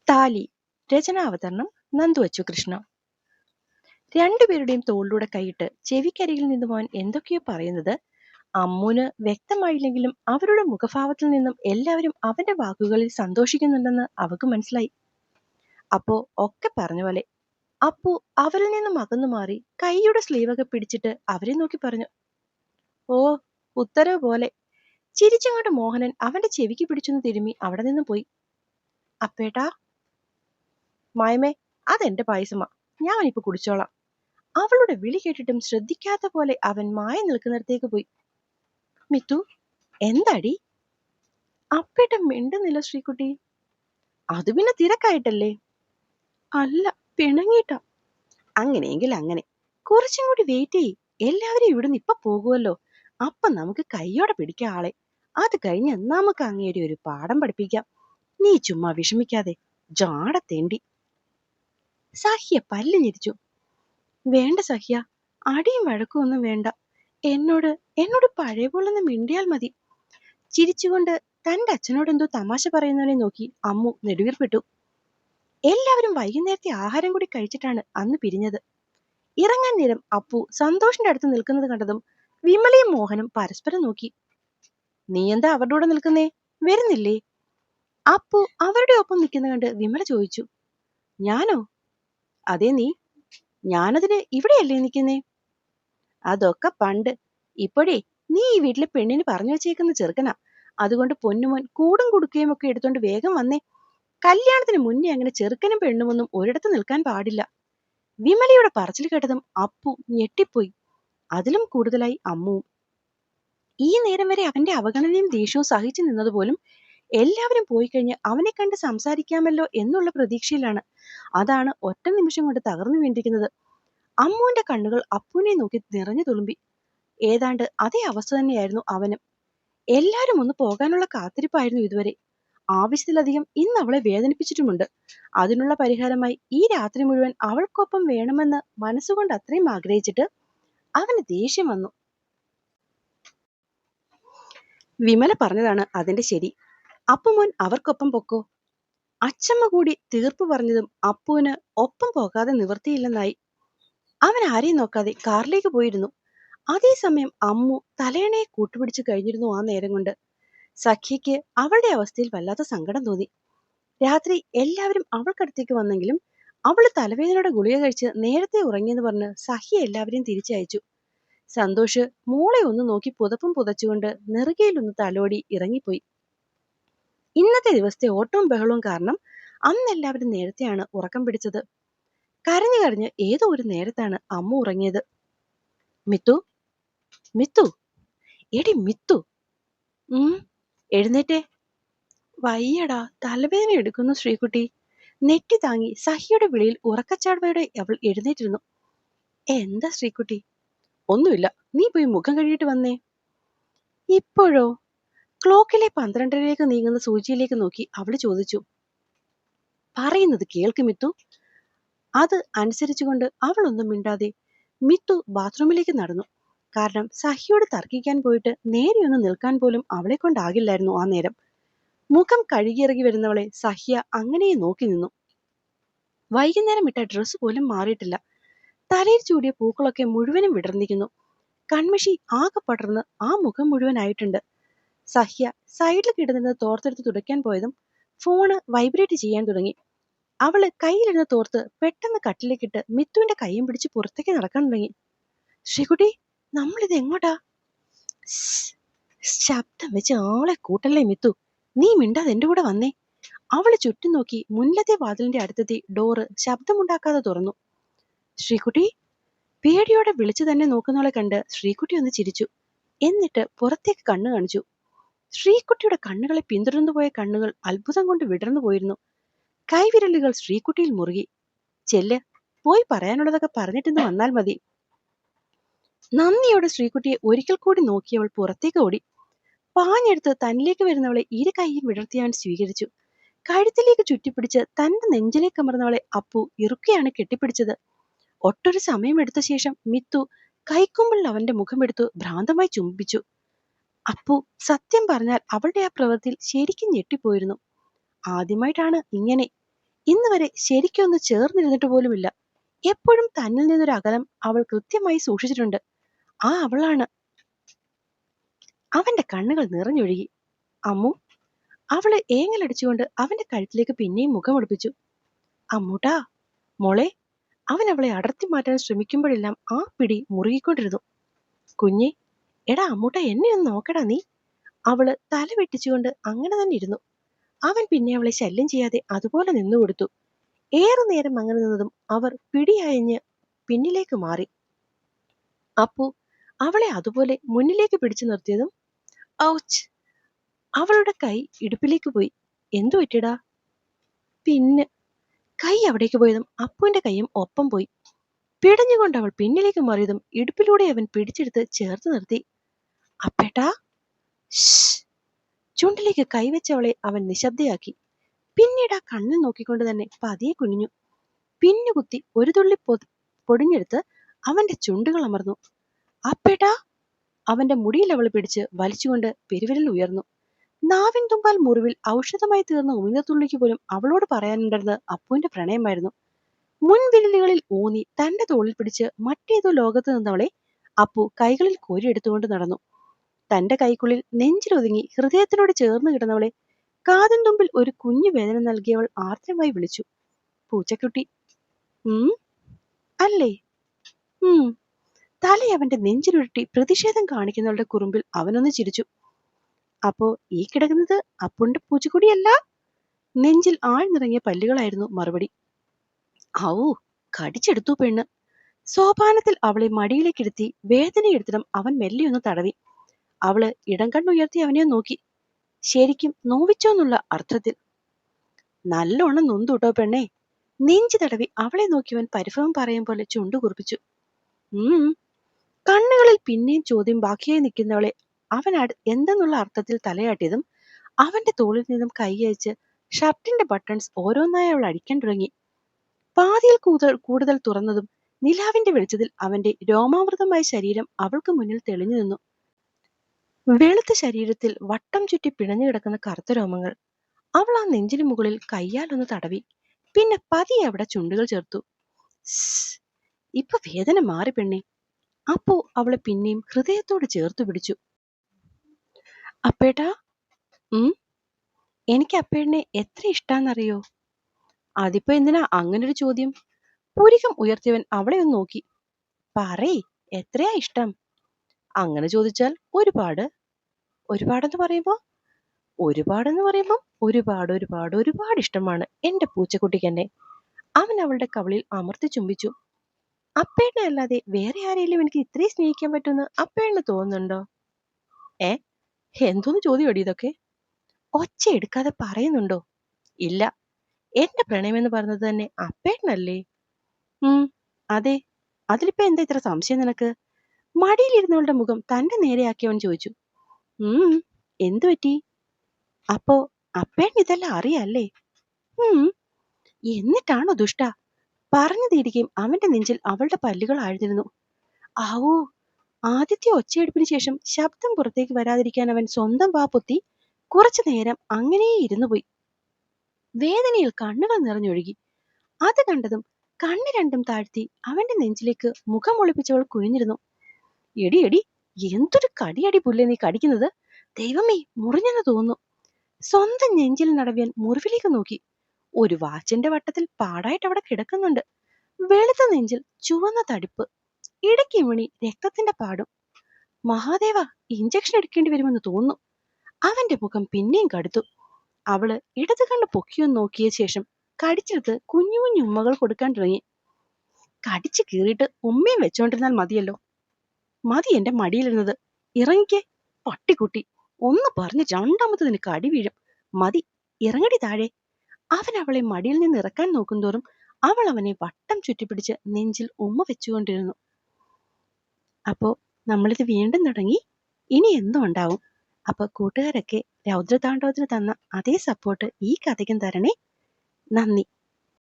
താലി. രചനാവതരണം നന്ദു അച്ചുകൃഷ്ണ. രണ്ടുപേരുടെയും തോളിലൂടെ കൈയിട്ട് ചെവിക്കരികിൽ നിന്നും അവൻ എന്തൊക്കെയോ പറയുന്നത് അമ്മുന് വ്യക്തമായില്ലെങ്കിലും അവരുടെ മുഖഭാവത്തിൽ നിന്നും എല്ലാവരും അവന്റെ വാക്കുകളിൽ സന്തോഷിക്കുന്നുണ്ടെന്ന് അവക്ക് മനസ്സിലായി. അപ്പോ ഒക്കെ പറഞ്ഞ പോലെ അപ്പു അവരിൽ നിന്നും അകന്നു മാറി കൈയുടെ സ്ലീവൊക്കെ പിടിച്ചിട്ട് അവരെ നോക്കി പറഞ്ഞു, ഓ ഉത്തരവ് പോലെ. ചിരിച്ചങ്ങോട്ട് മോഹനൻ അവന്റെ ചെവിക്ക് പിടിച്ചൊന്ന് തിരുമ്മി അവിടെ നിന്ന് പോയി. അപ്പേട്ടാ. മായമേ, അതെന്റെ പായസമാ, ഞാനിപ്പോ കുടിച്ചോളാം. അവളുടെ വിളി കേട്ടിട്ടും ശ്രദ്ധിക്കാത്ത പോലെ അവൻ മായ നിൽക്കുന്നിടത്തേക്ക് പോയി. മിത്തു, എന്താടി? അപ്പേട്ടൻ മിണ്ടുന്നില്ല ശ്രീകുട്ടി. അത് പിന്നെ തിരക്കായിട്ടല്ലേ? അല്ല, പിണങ്ങിയിട്ടാ. അങ്ങനെയെങ്കിൽ അങ്ങനെ, കുറച്ചും കൂടി വെയിറ്റ് ചെയ്യ്. എല്ലാവരും ഇവിടുന്ന് ഇപ്പൊ പോകുമല്ലോ. അപ്പൊ നമുക്ക് കൈയോടെ പിടിക്കാം ആളെ. അത് കഴിഞ്ഞ് നമുക്ക് അങ്ങേരി ഒരു പാഠം പഠിപ്പിക്കാം. നീ ചുമ്മാ വിഷമിക്കാതെ, ജാടത്തേണ്ടി. സഹ്യ പല്ല് ഞെരിച്ചു. വേണ്ട സഹ്യ, അടിയും വഴക്കും ഒന്നും വേണ്ട. എന്നോട് എന്നോട് പഴയ പോലൊന്ന് മിണ്ടിയാൽ മതി. ചിരിച്ചുകൊണ്ട് തന്റെ അച്ഛനോടെന്തോ തമാശ പറയുന്നവനെ നോക്കി അമ്മു നെടുവീർപ്പിട്ടു. എല്ലാവരും വൈകുന്നേരത്തെ ആഹാരം കൂടി കഴിച്ചിട്ടാണ് അന്ന് പിരിഞ്ഞത്. ഇറങ്ങാൻ നേരം അപ്പു സന്തോഷിന്റെ അടുത്ത് നിൽക്കുന്നത് കണ്ടതും വിമലയും മോഹനും പരസ്പരം നോക്കി. നീ എന്താ അവരുടെ കൂടെ നിൽക്കുന്നേ? വരുന്നില്ലേ? അപ്പു അവരുടെ ഒപ്പം നിൽക്കുന്ന കണ്ട് വിമല ചോദിച്ചു. ഞാനോ? അതേ, നീ. ഞാനതിന് ഇവിടെയല്ലേ നിൽക്കുന്നേ? അതൊക്കെ പണ്ട്. ഇപ്പോഴേ നീ ഈ വീട്ടിലെ പെണ്ണിന് പറഞ്ഞു വെച്ചേക്കുന്ന ചെറുക്കനാ. അതുകൊണ്ട് പൊന്നുമോൻ കൂടും കുടുക്കയും ഒക്കെ എടുത്തോണ്ട് വേഗം വന്നേ. കല്യാണത്തിന് മുന്നേ അങ്ങനെ ചെറുക്കനും പെണ്ണുമൊന്നും ഒരിടത്ത് നിൽക്കാൻ പാടില്ല. വിമലയുടെ പറച്ചിൽ കേട്ടതും അപ്പു ഞെട്ടിപ്പോയി. അതിലും കൂടുതലായി അമ്മുവും. ഈ നേരം വരെ അവന്റെ അവഗണനയും ദേഷ്യവും സഹിച്ചു നിന്നതുപോലും എല്ലാവരും പോയി കഴിഞ്ഞ് അവനെ കണ്ട് സംസാരിക്കാമല്ലോ എന്നുള്ള പ്രതീക്ഷയിലാണ്. അതാണ് ഒറ്റ നിമിഷം കൊണ്ട് തകർന്നു വീണ്ടിരിക്കുന്നത്. അമ്മുവിന്റെ കണ്ണുകൾ അപ്പുവിനെ നോക്കി നിറഞ്ഞു തുളുമ്പി. ഏതാണ്ട് അതേ അവസ്ഥ തന്നെയായിരുന്നു അവനും. എല്ലാരും ഒന്ന് പോകാനുള്ള കാത്തിരിപ്പായിരുന്നു ഇതുവരെ. ആവശ്യത്തിലധികം ഇന്ന് അവളെ വേദനിപ്പിച്ചിട്ടുമുണ്ട്. അതിനുള്ള പരിഹാരമായി ഈ രാത്രി മുഴുവൻ അവൾക്കൊപ്പം വേണമെന്ന് മനസ്സുകൊണ്ട് അത്രയും ആഗ്രഹിച്ചിട്ട് അവന് ദേഷ്യം വന്നു. വിമല പറഞ്ഞതാണ് അതിന്റെ ശരി. അപ്പുമോൻ അവർക്കൊപ്പം പൊക്കോ. അച്ചമ്മ കൂടി തീർപ്പ് പറഞ്ഞതും അപ്പുവിന് ഒപ്പം പോകാതെ നിവൃത്തിയില്ലെന്നായി. അവൻ ആരെയും നോക്കാതെ കാറിലേക്ക് പോയിരുന്നു. അതേസമയം അമ്മു തലയണയെ കൂട്ടുപിടിച്ചു കഴിഞ്ഞിരുന്നു. ആ നേരം കൊണ്ട് സഖ്യയ്ക്ക് അവളുടെ അവസ്ഥയിൽ വല്ലാത്ത സങ്കടം തോന്നി. രാത്രി എല്ലാവരും അവൾക്കടുത്തേക്ക് വന്നെങ്കിലും അവള് തലവേദനയുടെ ഗുളിക കഴിച്ച് നേരത്തെ ഉറങ്ങിയെന്ന് പറഞ്ഞ് സഖ്യ എല്ലാവരെയും തിരിച്ചയച്ചു. സന്തോഷ് മോളെ ഒന്ന് നോക്കി പുതപ്പും പുതച്ചുകൊണ്ട് നെറുകയിലൊന്ന് തലോടി ഇറങ്ങിപ്പോയി. ഇന്നത്തെ ദിവസത്തെ ഓട്ടവും ബഹളവും കാരണം അന്ന് എല്ലാവരും നേരത്തെയാണ് ഉറക്കം പിടിച്ചത്. കരഞ്ഞു കരഞ്ഞ് ഏതോ ഒരു നേരത്താണ് അമ്മ ഉറങ്ങിയത്. മിത്തു, മിത്തു, എടി മിത്തു. എഴുന്നേറ്റേ. വയ്യടാ, തലവേദന എടുക്കുന്നു ശ്രീകുട്ടി. നെറ്റി താങ്ങി സഹിയുടെ വിളിയിൽ ഉറക്കച്ചാടവയോടെ അവൾ എഴുന്നേറ്റിരുന്നു. എന്താ ശ്രീകുട്ടി? ഒന്നുമില്ല, നീ പോയി മുഖം കഴുകിയിട്ട് വന്നേ. ഇപ്പോഴോ? ക്ലോക്കിലെ 12:30 നീങ്ങുന്ന സൂചിയിലേക്ക് നോക്കി അവള് ചോദിച്ചു. പറയുന്നത് കേൾക്ക് മിത്തു. അത് അനുസരിച്ചുകൊണ്ട് അവൾ ഒന്നും മിണ്ടാതെ മിത്തു ബാത്റൂമിലേക്ക് നടന്നു. കാരണം സഹിയോട് തർക്കിക്കാൻ പോയിട്ട് നേരെയൊന്ന് നിൽക്കാൻ പോലും അവളെ കൊണ്ടാകില്ലായിരുന്നു ആ നേരം. മുഖം കഴുകിയിറങ്ങി വരുന്നവളെ സഹ്യ അങ്ങനെ നോക്കി നിന്നു. വൈകുന്നേരം ഇട്ട ഡ്രസ്സ് പോലും മാറിയിട്ടില്ല. തലയിൽ ചൂടിയ പൂക്കളൊക്കെ മുഴുവനും വിടർന്നിരിക്കുന്നു. കൺമഷി ആകെ പടർന്ന് ആ മുഖം മുഴുവനായിട്ടുണ്ട്. സഹ്യ സൈഡിൽ കിടന്നിരുന്ന് തോർത്തെടുത്ത് തുടയ്ക്കാൻ പോയതും ഫോണ് വൈബ്രേറ്റ് ചെയ്യാൻ തുടങ്ങി. അവള് കയ്യിലിരുന്ന് തോർത്ത് പെട്ടെന്ന് കട്ടിലേക്കിട്ട് മിത്തുവിന്റെ കൈയും പിടിച്ച് പുറത്തേക്ക് നടക്കാൻ തുടങ്ങി. ശ്രീകുട്ടി, നമ്മളിത് എങ്ങോട്ടാ? ശബ്ദം വെച്ച് ആളെ കൂട്ടല്ലേ മിത്തു. നീ മിണ്ടാതെ എന്റെ കൂടെ വന്നേ. അവള് ചുറ്റും നോക്കി മുന്നിലത്തെ വാതിലിന്റെ അടുത്തെത്തി ഡോറ് ശബ്ദമുണ്ടാക്കാതെ തുറന്നു. ശ്രീകുട്ടി. പേടിയോടെ വിളിച്ചു തന്നെ നോക്കുന്നവളെ കണ്ട് ശ്രീകുട്ടി ഒന്ന് ചിരിച്ചു. എന്നിട്ട് പുറത്തേക്ക് കണ്ണു കാണിച്ചു. ശ്രീകുട്ടിയുടെ കണ്ണുകളെ പിന്തുടർന്നു പോയ കണ്ണുകൾ അത്ഭുതം കൊണ്ട് വിടർന്നു പോയിരുന്നു. കൈവിരലുകൾ ശ്രീകുട്ടിയിൽ മുറുകി. ചെല്ല്, പോയി പറയാനുള്ളതൊക്കെ പറഞ്ഞിട്ടെന്ന് വന്നാൽ മതി. നന്ദിയോടെ ശ്രീകുട്ടിയെ ഒരിക്കൽ കൂടി നോക്കിയവൾ പുറത്തേക്ക് ഓടി. പാഞ്ഞെടുത്ത് തന്നിലേക്ക് വരുന്നവളെ ഇരു കൈയും വിടർത്തി അവൻ സ്വീകരിച്ചു. കഴുത്തിലേക്ക് ചുറ്റിപ്പിടിച്ച് തന്റെ നെഞ്ചിലേക്ക് അമർന്നവളെ അപ്പു ഇറുക്കെയാണ് കെട്ടിപ്പിടിച്ചത്. ഒട്ടൊരു സമയമെടുത്ത ശേഷം മിത്തു കൈക്കുമ്പിളിൽ അവന്റെ മുഖമെടുത്തു ഭ്രാന്തമായി ചുംബിച്ചു. അപ്പു സത്യം പറഞ്ഞാൽ അവളുടെ ആ പ്രവൃത്തിയിൽ ശരിക്കും ഞെട്ടിപ്പോയിരുന്നു. ആദ്യമായിട്ടാണ് ഇങ്ങനെ. ഇന്ന് വരെ ശരിക്കൊന്ന് ചേർന്നിരുന്നിട്ട് പോലുമില്ല. എപ്പോഴും തന്നിൽ നിന്നൊരു അകലം അവൾ കൃത്യമായി സൂക്ഷിച്ചിട്ടുണ്ട്. ആ അവളാണ്. അവന്റെ കണ്ണുകൾ നിറഞ്ഞൊഴുകി. അമ്മു. അവള് ഏങ്ങലടിച്ചുകൊണ്ട് അവന്റെ കഴുത്തിലേക്ക് പിന്നെയും മുഖമടുപ്പിച്ചു. അമ്മൂട്ടാ, മോളെ. അവൻ അവളെ അടർത്തി മാറ്റാൻ ശ്രമിക്കുമ്പോഴെല്ലാം ആ പിടി മുറുകിക്കൊണ്ടിരുന്നു. കുഞ്ഞെ, എടാ അമ്മൂട്ട, എന്നെ ഒന്ന് നോക്കടാ നീ. അവള് തല വെട്ടിച്ചുകൊണ്ട് അങ്ങനെ തന്നെ ഇരുന്നു. അവൻ പിന്നെ അവളെ ശല്യം ചെയ്യാതെ അതുപോലെ നിന്നുകൊടുത്തു. ഏറെ നേരം അങ്ങനെ നിന്നതും അവർ പിടിയയഞ്ഞ് പിന്നിലേക്ക് മാറി. അപ്പു അവളെ അതുപോലെ മുന്നിലേക്ക് പിടിച്ചു നിർത്തിയതും ഔച്ച്! അവളുടെ കൈ ഇടുപ്പിലേക്ക് പോയി. എന്തു പറ്റിയടാ? പിന്നെ കൈ അവിടേക്ക് പോയതും അപ്പുവിന്റെ കൈയും ഒപ്പം പോയി. പിടഞ്ഞുകൊണ്ട് അവൾ പിന്നിലേക്ക് മാറിയതും ഇടുപ്പിലൂടെ അവൻ പിടിച്ചെടുത്ത് ചേർത്ത് നിർത്തി. അപ്പേട്ടാ! ചുണ്ടിലേക്ക് കൈവച്ചവളെ അവൻ നിശബ്ദയാക്കി. പിന്നീട് ആ കണ്ണിൽ നോക്കിക്കൊണ്ട് തന്നെ പതിയെ കുനിഞ്ഞു. പിന്നുകുത്തി ഒരു തുള്ളി പൊടിഞ്ഞെടുത്ത് അവന്റെ ചുണ്ടുകൾ അമർന്നു. അപ്പേട്ടാ! അവന്റെ മുടിയിൽ അവൾ പിടിച്ച് വലിച്ചുകൊണ്ട് പെരുവിരൽ ഉയർന്നു. നാവിൻ തുമ്പാൽ മുറിവിൽ ഔഷധമായി തീർന്ന ഉമിനത്തുള്ളിക്ക് പോലും അവളോട് പറയാനുണ്ടായിരുന്നത് അപ്പുവിന്റെ പ്രണയമായിരുന്നു. മുൻവിരലുകളിൽ ഊന്നി തന്റെ തോളിൽ പിടിച്ച് മറ്റേതോ ലോകത്ത് നിന്നവളെ അപ്പു കൈകളിൽ കോരിയെടുത്തുകൊണ്ട് നടന്നു. തന്റെ കൈക്കുള്ളിൽ നെഞ്ചിലൊതുങ്ങി ഹൃദയത്തിനോട് ചേർന്ന് കിടന്നവളെ കാതിൻ തുമ്പിൽ ഒരു കുഞ്ഞു വേദന നൽകിയവൾ ആർദ്രമായി വിളിച്ചു. പൂച്ചക്കുട്ടി. അല്ലേ? തല അവന്റെ നെഞ്ചിലുരുട്ടി പ്രതിഷേധം കാണിക്കുന്നവളുടെ കുറുമ്പിൽ അവനൊന്ന് ചിരിച്ചു. അപ്പോ ഈ കിടക്കുന്നത് അപ്പുന്റെ പൂച്ചക്കുടിയല്ല? നെഞ്ചിൽ ആഴ്ന്നിറങ്ങിയ പല്ലുകളായിരുന്നു മറുപടി. ഔ! കടിച്ചെടുത്തു പെണ്ണ്. സോപാനത്തിൽ അവളെ മടിയിലേക്കിരുത്തി വേദനയെടുത്തിടം അവൻ മെല്ലെയൊന്ന് തടവി. അവള് ഇടം കണ്ണുയർത്തി അവനെ നോക്കി. ശരിക്കും നോവിച്ചോന്നുള്ള അർത്ഥത്തിൽ. നല്ലോണം നൊന്തുട്ടോ പെണ്ണേ. നെഞ്ചു തടവി അവളെ നോക്കിയവൻ പരിഭവം പറയും പോലെ ചുണ്ടു കുറിപ്പിച്ചു. കണ്ണുകളിൽ പിന്നെയും ചോദ്യം ബാക്കിയായി നിൽക്കുന്നവളെ അവൻ എന്തെന്നുള്ള അർത്ഥത്തിൽ തലയാട്ടിയതും അവന്റെ തോളിൽ നിന്നും കൈയയച്ച് ഷർട്ടിന്റെ ബട്ടൺസ് ഓരോന്നായി അവൾ അടിക്കാൻ തുടങ്ങി. പാതിയിൽ കൂടുതൽ തുറന്നതും നിലാവിന്റെ വെളിച്ചത്തിൽ അവന്റെ രോമാവൃതമായ ശരീരം അവൾക്ക് മുന്നിൽ തെളിഞ്ഞു നിന്നു. വെളുത്ത ശരീരത്തിൽ വട്ടം ചുറ്റി പിണഞ്ഞു കിടക്കുന്ന കറുത്ത രോമങ്ങൾ. അവൾ ആ നെഞ്ചിന് മുകളിൽ കയ്യാലൊന്ന് തടവി. പിന്നെ പതിയെ അവിടെ ചുണ്ടുകൾ ചേർത്തു. ഇപ്പൊ വേദന മാറി പെണ്ണെ. അപ്പോ അവളെ പിന്നെയും ഹൃദയത്തോട് ചേർത്തു പിടിച്ചു. അപ്പേട്ടാ. എനിക്ക് അപ്പേടിനെ എത്ര ഇഷ്ടാന്നറിയോ? അതിപ്പോ എന്തിനാ അങ്ങനൊരു ചോദ്യം? പുരികം ഉയർത്തിയവൻ അവളെ ഒന്ന് നോക്കി. പറയ്, എത്രയാ ഇഷ്ടം? അങ്ങനെ ചോദിച്ചാൽ ഒരുപാട്. ഒരുപാടെന്ന് പറയുമ്പോ ഒരുപാട് ഇഷ്ടമാണ് എന്റെ പൂച്ചക്കുട്ടിക്ക് എന്നെ. അവൻ അവളുടെ കവിളിൽ അമർത്തി ചുംബിച്ചു. അപ്പേടിനെ അല്ലാതെ വേറെ ആരെങ്കിലും എനിക്ക് ഇത്രയും സ്നേഹിക്കാൻ പറ്റുമെന്ന് അപ്പേടിന് തോന്നുന്നുണ്ടോ? എന്തോന്ന് ചോദ്യം ഇതൊക്കെ? ഒച്ച എടുക്കാതെ പറയുന്നുണ്ടോ? ഇല്ല, എന്റെ പ്രണയമെന്ന് പറഞ്ഞത് തന്നെ അപ്പേട്ടനല്ലേ? അതെ. അതിലിപ്പോ എന്താ ഇത്ര സംശയം നിനക്ക്? മടിയിലിരുന്നവളുടെ മുഖം തന്റെ നേരെയാക്കിയവൻ ചോദിച്ചു. എന്തു പറ്റി? അപ്പോ അപ്പേട്ടൻ ഇതെല്ലാം അറിയാല്ലേ? എന്നിട്ടാണോ ദുഷ്ട? പറഞ്ഞു തീരുകയും അവന്റെ നെഞ്ചിൽ അവളുടെ പല്ലുകൾ ആഴ്ന്നിരുന്നു. ആവൂ! ആദ്യത്തെ ഒച്ചയെടുപ്പിന് ശേഷം ശബ്ദം പുറത്തേക്ക് വരാതിരിക്കാൻ അവൻ സ്വന്തം വാ പൊത്തി കുറച്ചു നേരം അങ്ങനെ ഇരുന്നു പോയി. വേദനയിൽ കണ്ണുകൾ നിറഞ്ഞൊഴുകി. അത് കണ്ടതും കണ്ണ് രണ്ടും താഴ്ത്തി അവന്റെ നെഞ്ചിലേക്ക് മുഖം ഒളിപ്പിച്ചവൾ കുനിഞ്ഞിരുന്നു. എടി, എന്തൊരു കടിയടി പുല്ലേ നീ കടിക്കുന്നത്? ദൈവമേ, മുറിഞ്ഞെന്ന് തോന്നുന്നു. സ്വന്തം നെഞ്ചിൽ നടവിയാൻ മുറിവിലേക്ക് നോക്കി. ഒരു വാച്ചിന്റെ വട്ടത്തിൽ പാടായിട്ട് അവിടെ കിടക്കുന്നുണ്ട്. വെളുത്ത നെഞ്ചിൽ ചുവന്ന തടിപ്പ്, ഇടയ്ക്ക് മണി രക്തത്തിന്റെ പാടും. മഹാദേവ, ഇഞ്ചക്ഷൻ എടുക്കേണ്ടി വരുമെന്ന് തോന്നുന്നു. അവന്റെ മുഖം പിന്നെയും കടുത്തു. അവള് ഇടത് കണ്ണ് പൊക്കിയൊന്ന് നോക്കിയ ശേഷം കടിച്ചെടുത്ത് കുഞ്ഞു കുഞ്ഞു ഉമ്മകൾ കൊടുക്കാൻ തുടങ്ങി. കടിച്ചു കീറിയിട്ട് ഉമ്മയും വെച്ചോണ്ടിരുന്നാൽ മതിയല്ലോ. മതി എന്റെ മടിയിലിരുന്നത്. ഇറങ്ങിക്കേ പട്ടിക്കുട്ടി. ഒന്ന് പറഞ്ഞ് രണ്ടാമത് നിനക്ക് അടി വീഴും. മതി, ഇറങ്ങടി താഴെ. അവൻ അവളെ മടിയിൽ നിന്ന് ഇറക്കാൻ നോക്കുന്തോറും അവൾ അവനെ വട്ടം ചുറ്റിപ്പിടിച്ച് നെഞ്ചിൽ ഉമ്മ വെച്ചുകൊണ്ടിരുന്നു. അപ്പോ നമ്മളിത് വീണ്ടും തുടങ്ങി. ഇനി എന്തോ ഉണ്ടാവും. അപ്പൊ കൂട്ടുകാരൊക്കെ രൗദ്രതാണ്ഡവത്തിന് തന്ന അതേ സപ്പോർട്ട് ഈ കഥയ്ക്കും തരണേ. നന്ദി.